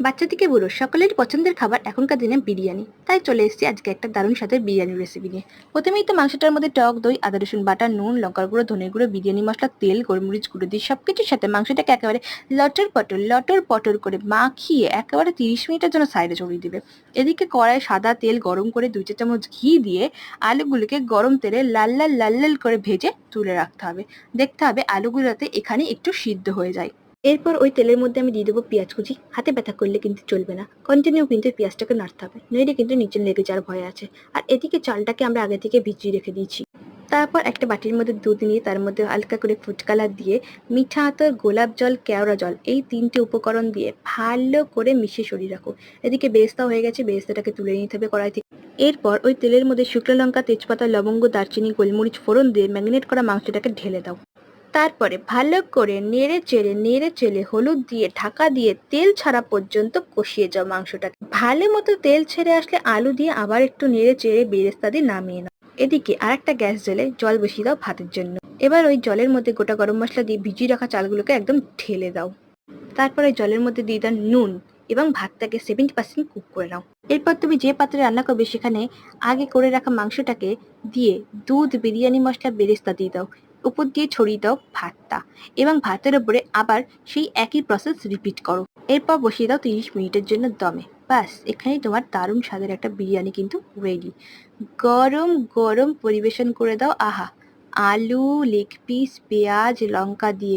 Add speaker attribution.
Speaker 1: বাচ্চা থেকে বুড়ো সকলেরই পছন্দের খাবার এখনকার দিনে বিরিয়ানি। তাই চলে এসেছি আজকে একটা দারুণ স্বাদের বিরিয়ানির রেসিপি নিয়ে। প্রথমেই তো মাংসটার মধ্যে টক দই, আদা রসুন বাটা, নুন, লঙ্কার গুঁড়ো, ধনের গুঁড়ো, বিরিয়ানি মসলা, তেল, গোলমরিচ গুঁড়ো দিয়ে সবকিছুর সাথে মাংসটাকে একেবারে লটর পটর করে মাখিয়ে একেবারে 30 মিনিটের জন্য সাইডে ছড়িয়ে দিবে। এদিকে কড়াই সাদা তেল গরম করে 2 চা চামচ ঘি দিয়ে আলুগুলোকে গরম তেলে লাল লাল করে ভেজে তুলে রাখতে হবে। দেখতে হবে আলুগুলোতে এখানে একটু সিদ্ধ হয়ে যায়। এরপর ওই তেলের মধ্যে আমি দিয়ে দেবো পেঁয়াজ কুচি। হাতে ব্যথা করলে কিন্তু চলবে না, কন্টিনিউ কিন্তু পেঁয়াজটাকে নাড়তে হবে, নইলে কিন্তু নিচে লেগে যাওয়ার ভয় আছে। আর এদিকে চালটাকে আমরা আগে থেকে ভিজিয়ে রেখে দিয়েছি। তারপর একটা বাটির মধ্যে দুধ নিয়ে তার মধ্যে হালকা করে ফুড কালার দিয়ে মিঠা আতর, গোলাপ জল, কেওড়া জল এই 3টে উপকরণ দিয়ে ভালো করে মিশিয়ে সরিয়ে রাখো। এদিকে বেরেস্তা হয়ে গেছে, বেরেস্তাটাকে তুলে নিতে হবে কড়াই থেকে। এরপর ওই তেলের মধ্যে শুকনো লঙ্কা, তেজপাতা, লবঙ্গ, দারচিনি, গোলমরিচ ফোড়ন দিয়ে ম্যারিনেট করা মাংসটাকে ঢেলে দাও। তারপরে ভালো করে নেড়ে চেড়ে হলুদ দিয়ে ঢাকা দিয়ে তেল ছাড়া পর্যন্ত কষিয়ে যাও মাংসটাকে। ভালো মতো তেল ছেড়ে আসলে আলু দিয়ে আবার একটু নেড়ে চেড়ে বেরেস্তা দিয়ে নামিয়ে নাও। এদিকে আরেকটা গ্যাস জ্বেলে জল বসিয়ে দাও ভাতের জন্য। এবার ওই জলের মধ্যে গোটা গরম মশলা দিয়ে ভিজিয়ে রাখা চালগুলোকে একদম ঢেলে দাও। তারপর ওই জলের মধ্যে দিয়ে দাও নুন এবং ভাতটাকে 70% কুক করে নাও। এরপর তুমি যে পাত্রে রান্না করবে সেখানে আগে করে রাখা মাংসটাকে দিয়ে দুধ, বিরিয়ানি মশলা, বেরেস্তা দিয়ে দাও। উপর দিয়ে ছড়িয়ে দাও ভাতটা এবং ভাতের উপরে আবার সেই একই প্রসেস রিপিট করো। এরপর বসিয়ে দাও 30 মিনিটের জন্য দমে। ব্যাস, এখানেই তোমার দারুণ স্বাদের একটা বিরিয়ানি কিন্তু রেডি। গরম গরম পরিবেশন করে দাও। আহা! আলু, লেগ পিস, পেঁয়াজ, লঙ্কা দিয়ে